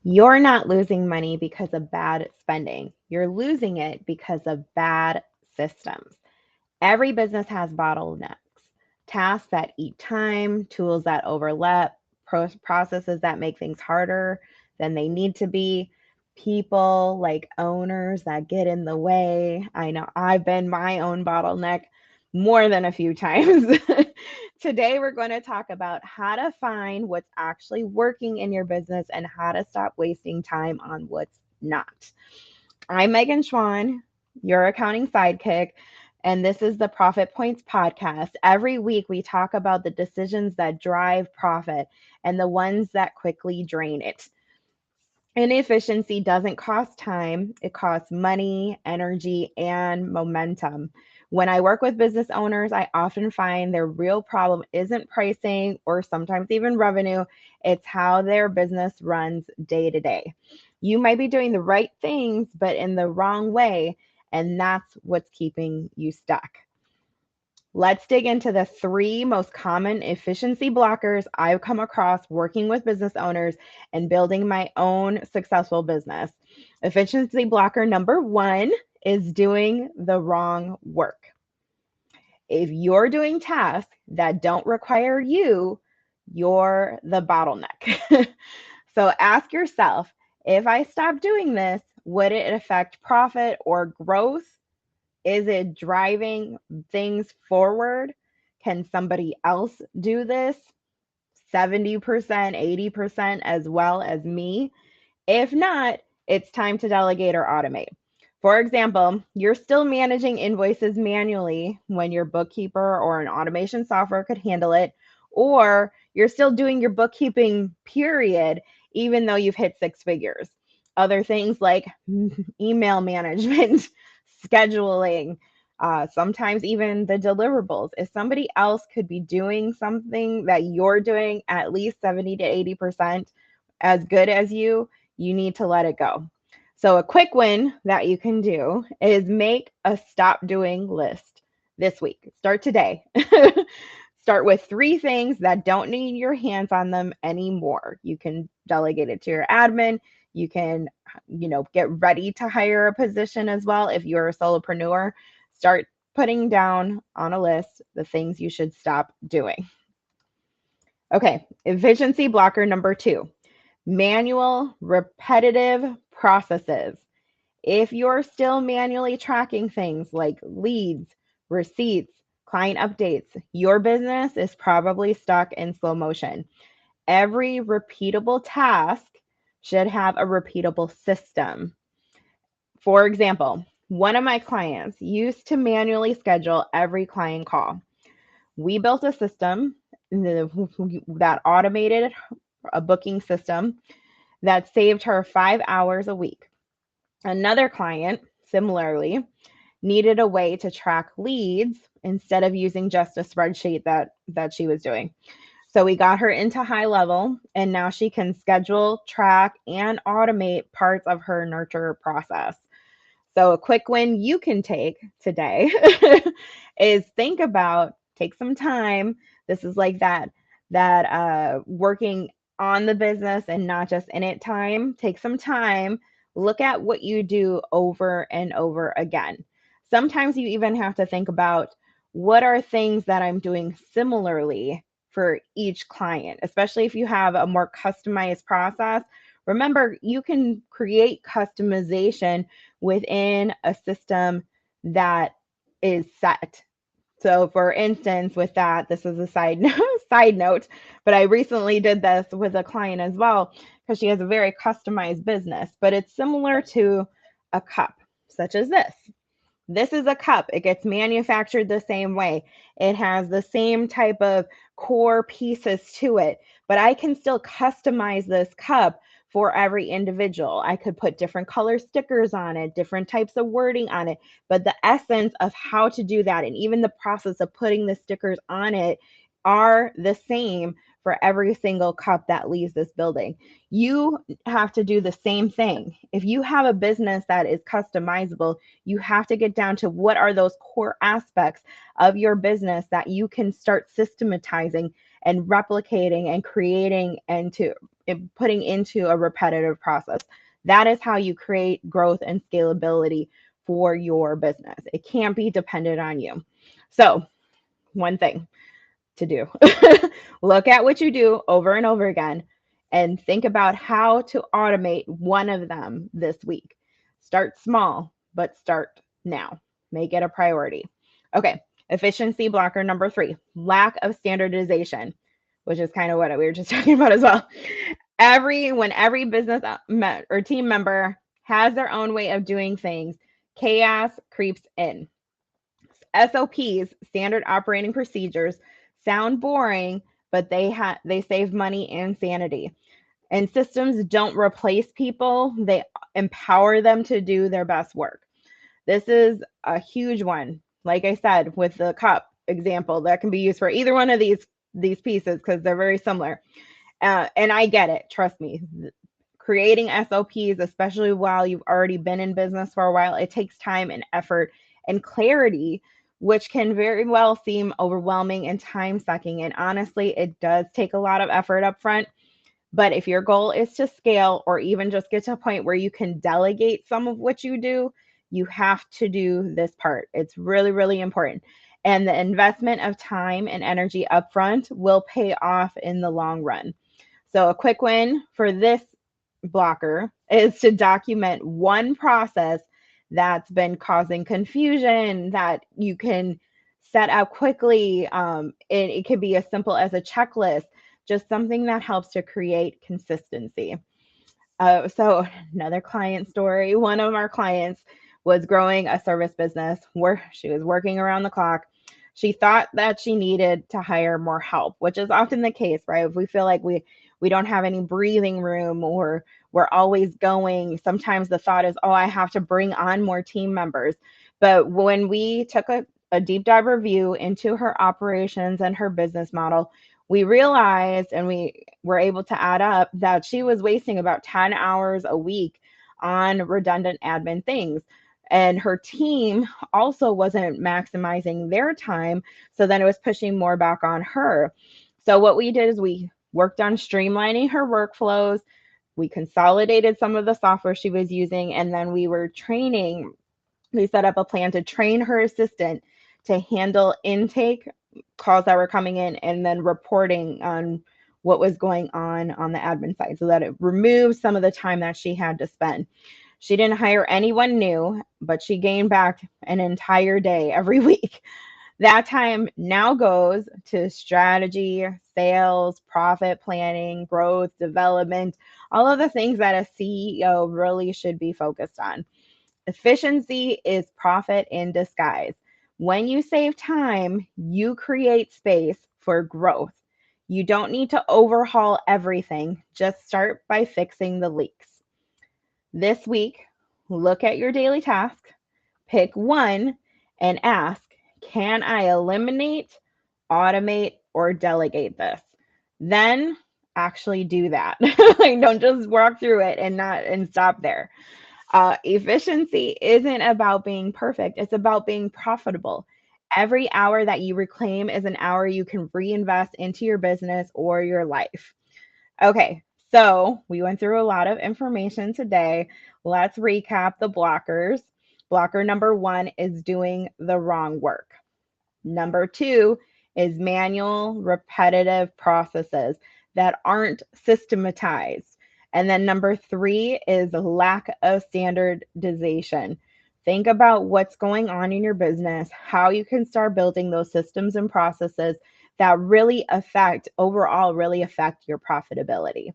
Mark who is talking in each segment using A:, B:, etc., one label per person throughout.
A: You're not losing money because of bad spending. You're losing it because of bad systems. Every business has bottlenecks, tasks that eat time, tools that overlap, processes that make things harder than they need to be, people like owners that get in the way. I know I've been my own bottleneck more than a few times. Today, we're going to talk about how to find what's actually working in your business and how to stop wasting time on what's not. I'm Megan Schwan, your accounting sidekick, and this is the Profit Points podcast. Every week, we talk about the decisions that drive profit and the ones that quickly drain it. Inefficiency doesn't cost time, it costs money, energy, and momentum. When I work with business owners, I often find their real problem isn't pricing or sometimes even revenue, it's how their business runs day to day. You might be doing the right things, but in the wrong way, and that's what's keeping you stuck. Let's dig into the three most common efficiency blockers I've come across working with business owners and building my own successful business. Efficiency blocker number one is doing the wrong work. If you're doing tasks that don't require you, you're the bottleneck. So ask yourself, if I stop doing this, would it affect profit or growth? Is it driving things forward? Can somebody else do this 70%, 80% as well as me? If not, it's time to delegate or automate. For example, you're still managing invoices manually when your bookkeeper or an automation software could handle it, or you're still doing your bookkeeping, period, even though you've hit six figures. Other things like email management, scheduling, sometimes even the deliverables. If somebody else could be doing something that you're doing at least 70 to 80% as good as you need to let it go. So, a quick win that you can do is make a stop doing list this week. Start today. Start with three things that don't need your hands on them anymore. You can delegate it to your admin. You can, get ready to hire a position as well. If you're a solopreneur, start putting down on a list the things you should stop doing. Okay, efficiency blocker number two, manual repetitive processes. If you're still manually tracking things like leads, receipts, client updates, your business is probably stuck in slow motion. Every repeatable task should have a repeatable system. For example, one of my clients used to manually schedule every client call. We built a system that automated a booking system that saved her 5 hours a week. Another client, similarly, needed a way to track leads instead of using just a spreadsheet that she was doing. So we got her into high level, and now she can schedule, track, and automate parts of her nurture process. So a quick win you can take today is take some time. This is like that working on the business and not just in it time. Take some time, look at what you do over and over again. Sometimes you even have to think about what are things that I'm doing similarly for each client, especially if you have a more customized process. Remember, you can create customization within a system that is set. So for instance, with that, this is a side note, but I recently did this with a client as well because she has a very customized business, but it's similar to a cup, such as this. This is a cup. It gets manufactured the same way. It has the same type of core pieces to it, but I can still customize this cup for every individual. I could put different color stickers on it, different types of wording on it, but the essence of how to do that and even the process of putting the stickers on it are the same for every single cup that leaves this building. You have to do the same thing. If you have a business that is customizable, you have to get down to what are those core aspects of your business that you can start systematizing and replicating and creating and to putting into a repetitive process. That is how you create growth and scalability for your business. It can't be dependent on you. So, one thing to do look at what you do over and over again and think about how to automate one of them this week. Start small, but start now. Make it a priority. Okay, efficiency blocker number 3, lack of standardization, which is kind of what we were just talking about as well. When every business or team member has their own way of doing things, chaos creeps in. SOPs, standard operating procedures, sound boring, but they save money and sanity. And systems don't replace people, they empower them to do their best work. This is a huge one. Like I said, with the cup example, that can be used for either one of these pieces because they're very similar. And I get it. Trust me. Creating SOPs, especially while you've already been in business for a while, it takes time and effort and clarity, which can very well seem overwhelming and time sucking. And honestly, it does take a lot of effort up front. But if your goal is to scale or even just get to a point where you can delegate some of what you do, you have to do this part. It's really, really important. And the investment of time and energy upfront will pay off in the long run. So, a quick win for this blocker is to document one process that's been causing confusion that you can set out quickly. It could be as simple as a checklist, just something that helps to create consistency. So another client story. One of our clients was growing a service business where she was working around the clock. She thought that she needed to hire more help, which is often the case, right? If we feel like we don't have any breathing room or we're always going, sometimes the thought is, oh, I have to bring on more team members. But when we took a deep dive review into her operations and her business model, we realized and we were able to add up that she was wasting about 10 hours a week on redundant admin things. And her team also wasn't maximizing their time. So then it was pushing more back on her. So what we did is we worked on streamlining her workflows. We consolidated some of the software she was using, and then we set up a plan to train her assistant to handle intake calls that were coming in and then reporting on what was going on the admin side so that it removes some of the time that she had to spend. She didn't hire anyone new, but she gained back an entire day every week. That time now goes to strategy, sales, profit planning, growth, development, all of the things that a CEO really should be focused on. Efficiency is profit in disguise. When you save time, you create space for growth. You don't need to overhaul everything. Just start by fixing the leaks. This week, look at your daily task, pick one, and ask, can I eliminate, automate, or delegate this? Then actually do that. Like, don't just walk through it and stop there. Efficiency isn't about being perfect, it's about being profitable. Every hour that you reclaim is an hour you can reinvest into your business or your life. Okay, so we went through a lot of information today. Let's recap the blockers. Blocker number 1 is doing the wrong work. Number 2 is manual, repetitive processes that aren't systematized. And then number 3 is lack of standardization. Think about what's going on in your business, how you can start building those systems and processes that really affect your profitability.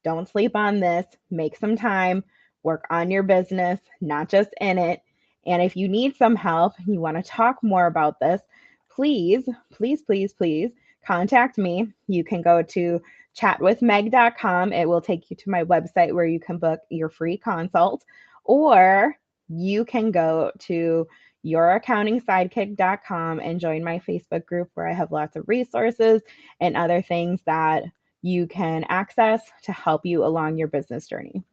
A: Don't sleep on this. Make some time, work on your business, not just in it. And if you need some help, you want to talk more about this, please, please, please, please contact me. You can go to chatwithmeg.com. It will take you to my website where you can book your free consult, or you can go to youraccountingsidekick.com and join my Facebook group where I have lots of resources and other things that you can access to help you along your business journey.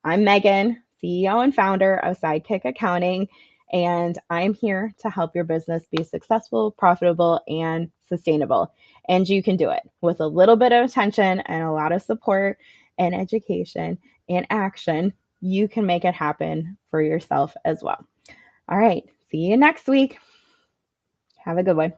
A: I'm Megan, CEO and founder of Sidekick Accounting, and I'm here to help your business be successful, profitable, and sustainable. And you can do it with a little bit of attention and a lot of support and education and action, you can make it happen for yourself as well. All right. See you next week. Have a good one.